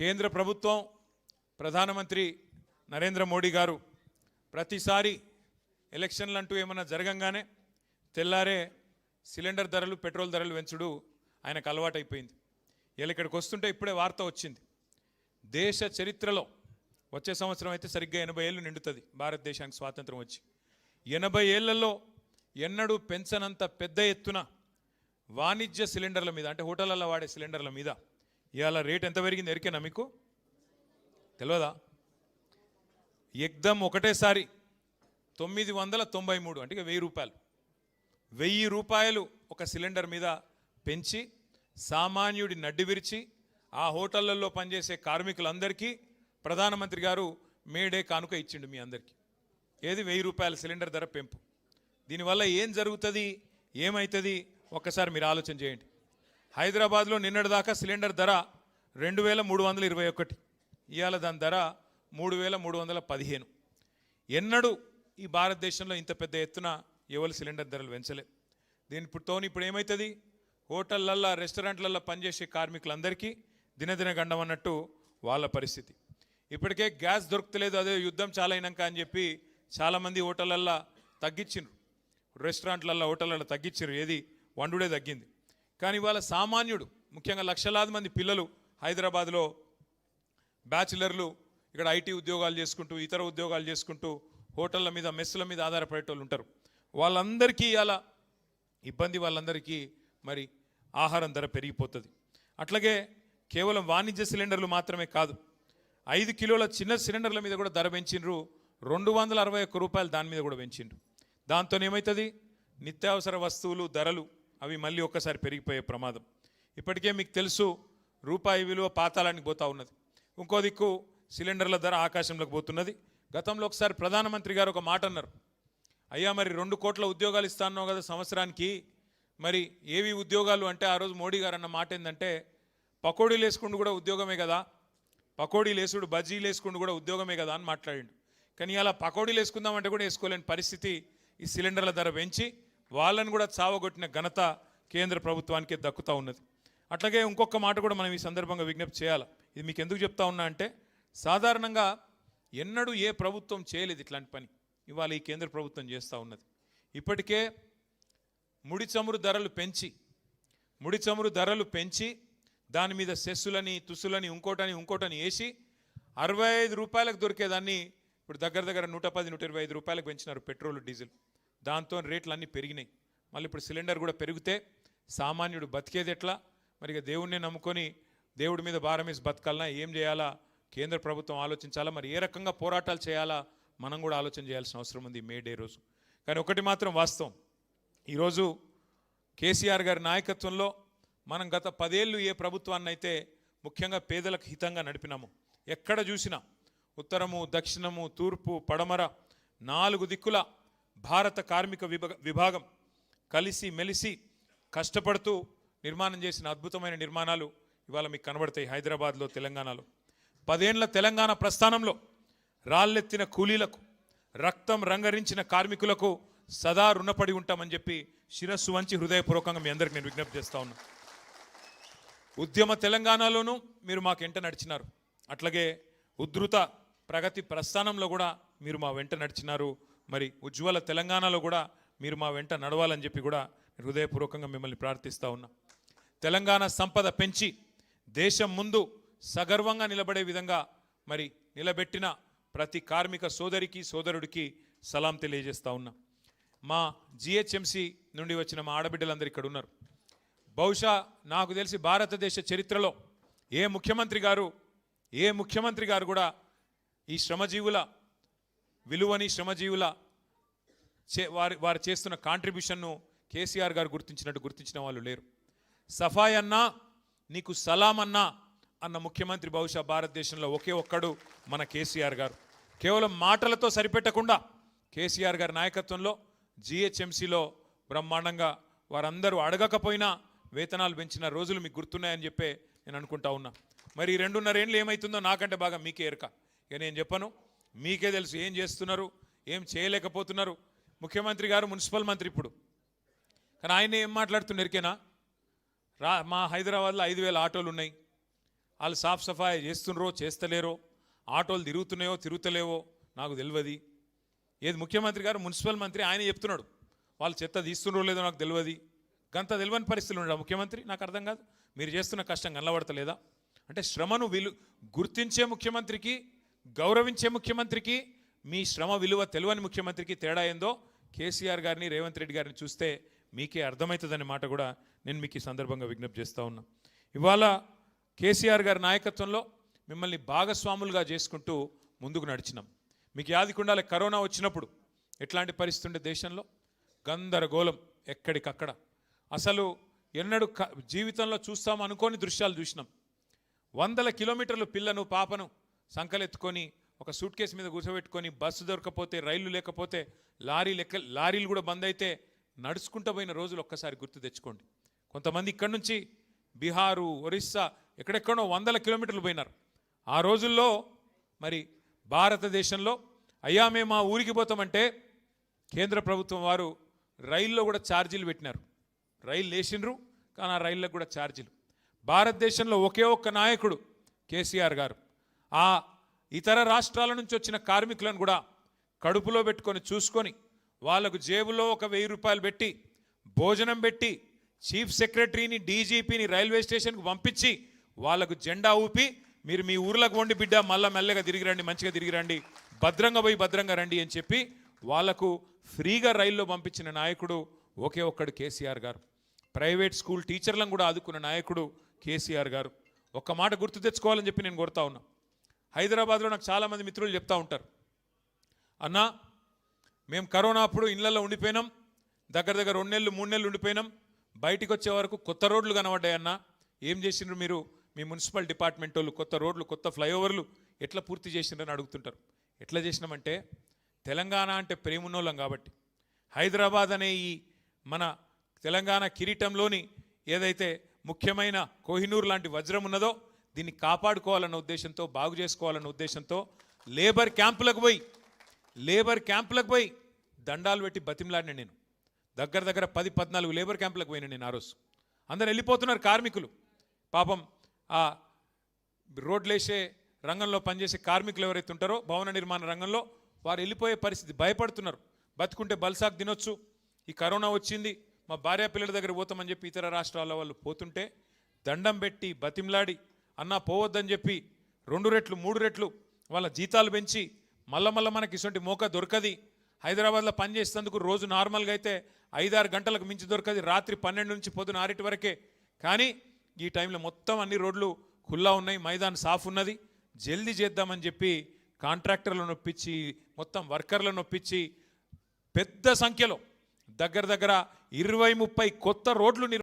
కేంద్ర ప్రభుత్వం ప్రధానమంత్రి నరేంద్ర మోడీ గారు ప్రతిసారి ఎలక్షన్లు అంటూ ఏమన్నా జరగంగానే తెల్లారే సిలిండర్ ధరలు పెట్రోల్ ధరలు పెంచుడు ఆయనకు అలవాటైపోయింది. ఇలా ఇక్కడికి వస్తుంటే ఇప్పుడే వార్త వచ్చింది. దేశ చరిత్రలో వచ్చే సంవత్సరం అయితే సరిగ్గా 80 ఏళ్ళు నిండుతుంది భారతదేశానికి స్వాతంత్రం వచ్చి. 80 ఏళ్లలో ఎన్నడూ పెంచనంత పెద్ద ఎత్తున వాణిజ్య సిలిండర్ల మీద, అంటే హోటళ్లలో వాడే సిలిండర్ల మీద ఇవాళ రేట్ ఎంత పెరిగింది ఎరికేనా మీకు? తెలియదా? ఎగ్దమ్ ఒకటేసారి 993, అంటే 1000 రూపాయలు, 1000 రూపాయలు ఒక సిలిండర్ మీద పెంచి సామాన్యుడి నడ్డి విరిచి ఆ హోటళ్లలో పనిచేసే కార్మికులందరికీ ప్రధానమంత్రి గారు మేడే కానుక ఇచ్చిండు మీ అందరికీ. ఏది? 1000 రూపాయల సిలిండర్ ధర పెంపు. దీనివల్ల ఏం జరుగుతుంది, ఏమవుతుంది ఒక్కసారి మీరు ఆలోచన చేయండి. హైదరాబాద్లో నిన్నటిదాకా సిలిండర్ ధర 2321, ఇవాళ దాని ధర 3315. ఎన్నడూ ఈ భారతదేశంలో ఇంత పెద్ద ఎత్తున ఎవరు సిలిండర్ ధరలు పెంచలే. దీనితో ఇప్పుడు ఏమవుతుంది, హోటళ్ళల్లో రెస్టారెంట్లలో పనిచేసే కార్మికులందరికీ దినదిన గండం అన్నట్టు వాళ్ళ పరిస్థితి. ఇప్పటికే గ్యాస్ దొరుకుతలేదు, అదే యుద్ధం చాలా అయినాక అని చెప్పి చాలామంది హోటళ్ళల్లో తగ్గించిండ్రు, రెస్టారెంట్లలో హోటళ్ళలో తగ్గించారు, ఏది వండుడే తగ్గింది. కానీ వాళ్ళ సామాన్యుడు, ముఖ్యంగా లక్షలాది మంది పిల్లలు హైదరాబాద్లో బ్యాచిలర్లు ఇక్కడ ఐటీ ఉద్యోగాలు చేసుకుంటూ ఇతర ఉద్యోగాలు చేసుకుంటూ హోటళ్ళ మీద మెస్సుల మీద ఆధారపడేటోళ్ళు ఉంటారు. వాళ్ళందరికీ అలా ఇబ్బంది, వాళ్ళందరికీ మరి ఆహారం ధర పెరిగిపోతుంది. అట్లాగే కేవలం వాణిజ్య సిలిండర్లు మాత్రమే కాదు, 5 కిలోల చిన్న సిలిండర్ల మీద కూడా ధర పెంచిండ్రు. 261 రూపాయలు దాని మీద కూడా పెంచిండ్రు. దాంతో ఏమవుతుంది, నిత్యావసర వస్తువులు ధరలు అవి మళ్ళీ ఒక్కసారి పెరిగిపోయే ప్రమాదం. ఇప్పటికే మీకు తెలుసు, రూపాయి విలువ పాతాళానికి పోతూ ఉన్నది. ఇంకో దిక్కు సిలిండర్ల ధర ఆకాశంలోకి పోతున్నది. గతంలో ఒకసారి ప్రధానమంత్రి గారు ఒక మాట అన్నారు, అయ్యా మరి 2 కోట్ల ఉద్యోగాలు ఇస్తాన్నావు కదా సంవత్సరానికి, మరి ఏవి ఉద్యోగాలు అంటే ఆ రోజు మోడీ గారు అన్న మాట ఏంటంటే, పకోడీలు వేసుకుంటూ కూడా ఉద్యోగమే కదా, పకోడీలు వేసుడు బజ్జీలు వేసుకుంటూ కూడా ఉద్యోగమే కదా అని మాట్లాడిండు. కానీ అలా పకోడీలు వేసుకుందామంటే కూడా వేసుకోలేని పరిస్థితి ఈ సిలిండర్ల ధర పెంచి వాళ్ళని కూడా చావగొట్టిన ఘనత కేంద్ర ప్రభుత్వానికి దక్కుతూ ఉన్నది. అట్లాగే ఇంకొక మాట కూడా మనం ఈ సందర్భంగా విజ్ఞప్తి చేయాలి. ఇది మీకు ఎందుకు చెప్తా ఉన్నా అంటే, సాధారణంగా ఎన్నడూ ఏ ప్రభుత్వం చేయలేదు ఇట్లాంటి పని, ఇవాళ ఈ కేంద్ర ప్రభుత్వం చేస్తూ ఉన్నది. ఇప్పటికే ముడి చమురు ధరలు పెంచి దాని మీద సెస్సులని తుస్సులని ఇంకోటని వేసి 65 రూపాయలకు దొరికేదాన్ని ఇప్పుడు దగ్గర 110-125 రూపాయలకు పెంచినారు పెట్రోల్ డీజిల్. దాంతో రేట్లు అన్నీ పెరిగినాయి. మళ్ళీ ఇప్పుడు సిలిండర్ కూడా పెరిగితే సామాన్యుడు బతికేది ఎట్లా? మరి దేవుణ్ణి నమ్ముకొని దేవుడి మీద భారం వేసి బతకాలన్నా ఏం చేయాలా కేంద్ర ప్రభుత్వం ఆలోచించాలా, మరి ఏ రకంగా పోరాటాలు చేయాలా మనం కూడా ఆలోచన చేయాల్సిన అవసరం ఉంది మే డే రోజు. కానీ ఒకటి మాత్రం వాస్తవం, ఈరోజు కేసీఆర్ గారి నాయకత్వంలో మనం గత 10 ఏళ్ళు ఏ ప్రభుత్వాన్ని అయితే ముఖ్యంగా పేదలకు హితంగా నడిపినాము, ఎక్కడ చూసినా ఉత్తరము దక్షిణము తూర్పు పడమర 4 దిక్కుల భారత కార్మిక విభాగం కలిసి మెలిసి కష్టపడుతూ నిర్మాణం చేసిన అద్భుతమైన నిర్మాణాలు ఇవాళ మీకు కనబడతాయి హైదరాబాద్లో, తెలంగాణలో. 10 ఏళ్ల తెలంగాణ ప్రస్థానంలో రాళ్ళెత్తిన కూలీలకు, రక్తం రంగరించిన కార్మికులకు సదా రుణపడి ఉంటామని చెప్పి శిరస్సు వంచి హృదయపూర్వకంగా మీ అందరికి నేను విజ్ఞప్తి చేస్తా ఉన్నా. ఉద్యమ తెలంగాణలోనూ మీరు మాకు వెంట నడిచినారు, అట్లాగే ఉద్ధృత ప్రగతి ప్రస్థానంలో కూడా మీరు మా వెంట నడిచినారు. మరి ఉజ్వల తెలంగాణలో కూడా మీరు మా వెంట నడవాలని చెప్పి కూడా హృదయపూర్వకంగా మిమ్మల్ని ప్రార్థిస్తూ ఉన్నా. తెలంగాణ సంపద పెంచి దేశం ముందు సగర్వంగా నిలబడే విధంగా మరి నిలబెట్టిన ప్రతి కార్మిక సోదరికి సోదరుడికి సలాం తెలియజేస్తూ ఉన్నా. మా జిహెచ్ఎంసి నుండి వచ్చిన మా ఆడబిడ్డలందరూ ఇక్కడ ఉన్నారు. బహుశా నాకు తెలిసి భారతదేశ చరిత్రలో ఏ ముఖ్యమంత్రి గారు కూడా ఈ శ్రమజీవుల విలువని, శ్రమజీవుల వారు చేస్తున్న కాంట్రిబ్యూషన్ను కేసీఆర్ గారు గుర్తించిన వాళ్ళు లేరు. సఫాయి అన్నా నీకు సలాం అన్నా అన్న ముఖ్యమంత్రి బహుశా భారతదేశంలో ఒకే ఒక్కడు మన కేసీఆర్ గారు. కేవలం మాటలతో సరిపెట్టకుండా కేసీఆర్ గారి నాయకత్వంలో జిహెచ్ఎంసీలో బ్రహ్మాండంగా వారందరూ అడగకపోయినా వేతనాలు పెంచిన రోజులు మీకు గుర్తున్నాయని చెప్పే నేను అనుకుంటా ఉన్నా. మరి 2.5 ఏళ్ళు ఏమవుతుందో నాకంటే బాగా మీకే ఎరక, ఇక నేను చెప్పను, మీకే తెలుసు ఏం చేస్తున్నారు, ఏం చేయలేకపోతున్నారు. ముఖ్యమంత్రి గారు మున్సిపల్ మంత్రి ఇప్పుడు, కానీ ఆయన ఏం మాట్లాడుతున్నారు ఎరికేనా? మా హైదరాబాద్లో 5,000 ఆటోలు ఉన్నాయి, వాళ్ళు సాఫ్ సఫాయి చేస్తున్నారో చేస్తలేరో, ఆటోలు తిరుగుతున్నాయో తిరుగుతలేవో నాకు తెలియదు. ఏది ముఖ్యమంత్రి గారు మున్సిపల్ మంత్రి ఆయన చెప్తున్నాడు వాళ్ళు చెత్త తీస్తున్నారో లేదో నాకు తెలియదు. గంత తెలియని పరిస్థితులు ఉండవు ముఖ్యమంత్రి. నాకు అర్థం కాదు, మీరు చేస్తున్న కష్టం కనబడతలేదా? అంటే శ్రమను గుర్తించే ముఖ్యమంత్రికి, గౌరవించే ముఖ్యమంత్రికి, మీ శ్రమ విలువ తెలియని ముఖ్యమంత్రికి తేడా ఏందో కేసీఆర్ గారిని, రేవంత్ రెడ్డి గారిని చూస్తే మీకే అర్థమవుతుందనే మాట కూడా నేను మీకు ఈ సందర్భంగా విజ్ఞప్తి చేస్తూ ఉన్నా. ఇవాళ కేసీఆర్ గారి నాయకత్వంలో మిమ్మల్ని భాగస్వాములుగా చేసుకుంటూ ముందుకు నడిచినాం. మీకు యాదికుండాలి, కరోనా వచ్చినప్పుడు ఎట్లాంటి పరిస్థితి ఉండే దేశంలో, గందరగోళం ఎక్కడికక్కడ. అసలు ఎన్నడూ జీవితంలో చూస్తాం అనుకోని దృశ్యాలు చూసినాం. 100 కిలోమీటర్లు పిల్లను పాపను సంకలెత్తుకొని ఒక సూట్ కేసు మీద కూర్చోబెట్టుకొని, బస్సు దొరకపోతే, రైళ్లు లేకపోతే, లారీలు కూడా బంద్ అయితే నడుచుకుంటూ పోయిన రోజులు ఒక్కసారి గుర్తు తెచ్చుకోండి. కొంతమంది ఇక్కడి నుంచి బీహారు, ఒరిస్సా ఎక్కడెక్కడో 100 కిలోమీటర్లు పోయినారు. ఆ రోజుల్లో మరి భారతదేశంలో అయ్యా మేము మా ఊరికి పోతామంటే కేంద్ర ప్రభుత్వం వారు రైల్లో కూడా ఛార్జీలు పెట్టినారు. రైలు వేసిండ్రు కానీ ఆ రైళ్ళకు కూడా ఛార్జీలు. భారతదేశంలో ఒకే ఒక్క నాయకుడు కేసీఆర్ గారు ఆ ఇతర రాష్ట్రాల నుంచి వచ్చిన కార్మికులను కూడా కడుపులో పెట్టుకొని చూసుకొని వాళ్ళకు జేబులో ఒక 1000 రూపాయలు పెట్టి భోజనం పెట్టి చీఫ్ సెక్రటరీని, డీజీపీని రైల్వే స్టేషన్కు పంపించి వాళ్ళకు జెండా ఊపి మీరు మీ ఊర్లకు వండి బిడ్డ మళ్ళా మెల్లగా తిరిగి రండి, మంచిగా తిరిగి రండి, భద్రంగా పోయి భద్రంగా రండి అని చెప్పి వాళ్లకు ఫ్రీగా రైల్లో పంపించిన నాయకుడు ఒకే ఒక్కడు కేసీఆర్ గారు. ప్రైవేట్ స్కూల్ టీచర్లను కూడా ఆదుకున్న నాయకుడు కేసీఆర్ గారు. ఒక్క మాట గుర్తు తెచ్చుకోవాలని చెప్పి నేను కోరుతా ఉన్నా. హైదరాబాద్లో నాకు చాలామంది మిత్రులు చెప్తా ఉంటారు, అన్నా మేము కరోనా అప్పుడు ఇళ్లలో ఉండిపోయినాం, దగ్గర 2 నెలలు 3 నెలలు ఉండిపోయినాం, బయటికి వచ్చే వరకు కొత్త రోడ్లు కనబడ్డాయన్నా, ఏం చేసిండ్రు మీరు, మీ మున్సిపల్ డిపార్ట్మెంట్ వాళ్ళు కొత్త రోడ్లు, కొత్త ఫ్లైఓవర్లు ఎట్లా పూర్తి చేసిండ్రని అడుగుతుంటారు. ఎట్లా చేసినామంటే తెలంగాణ అంటే ప్రేమున్నోళ్ళం కాబట్టి, హైదరాబాద్ అనే ఈ మన తెలంగాణ కిరీటంలోని ఏదైతే ముఖ్యమైన కోహినూర్ లాంటి వజ్రం ఉన్నదో దీన్ని కాపాడుకోవాలన్న ఉద్దేశంతో, బాగు చేసుకోవాలన్న ఉద్దేశంతో లేబర్ క్యాంపులకు పోయి దండాలు పెట్టి బతిమలాడిన నేను. దగ్గర 10-14 లేబర్ క్యాంపులకు పోయినా నేను. ఆ రోజు అందరు వెళ్ళిపోతున్నారు కార్మికులు. పాపం ఆ రోడ్లేసే రంగంలో పనిచేసే కార్మికులు ఎవరైతే ఉంటారో భవన నిర్మాణ రంగంలో వారు వెళ్ళిపోయే పరిస్థితి, భయపడుతున్నారు. బతుకుంటే బల్సాకు తినొచ్చు, ఈ కరోనా వచ్చింది మా భార్య పిల్లల దగ్గర పోతామని చెప్పి ఇతర రాష్ట్రాల వాళ్ళు పోతుంటే దండం పెట్టి బతిమలాడి అన్నా పోవద్దని చెప్పి 2 రెట్లు 3 రెట్లు వాళ్ళ జీతాలు పెంచి మళ్ళా మనకి ఇటువంటి మోక దొరకది. హైదరాబాద్లో పనిచేసేందుకు రోజు నార్మల్గా అయితే 5-6 గంటలకు మించి దొరకది, రాత్రి 12 నుంచి పొద్దున 6 వరకే. కానీ ఈ టైంలో మొత్తం అన్ని రోడ్లు ఖుల్లా ఉన్నాయి, మైదాన్ సాఫ్ ఉన్నది, జల్దీ చేద్దామని చెప్పి కాంట్రాక్టర్లను ఒప్పించి మొత్తం వర్కర్లను ఒప్పించి పెద్ద సంఖ్యలో దగ్గర 20-30 కొత్త రోడ్లు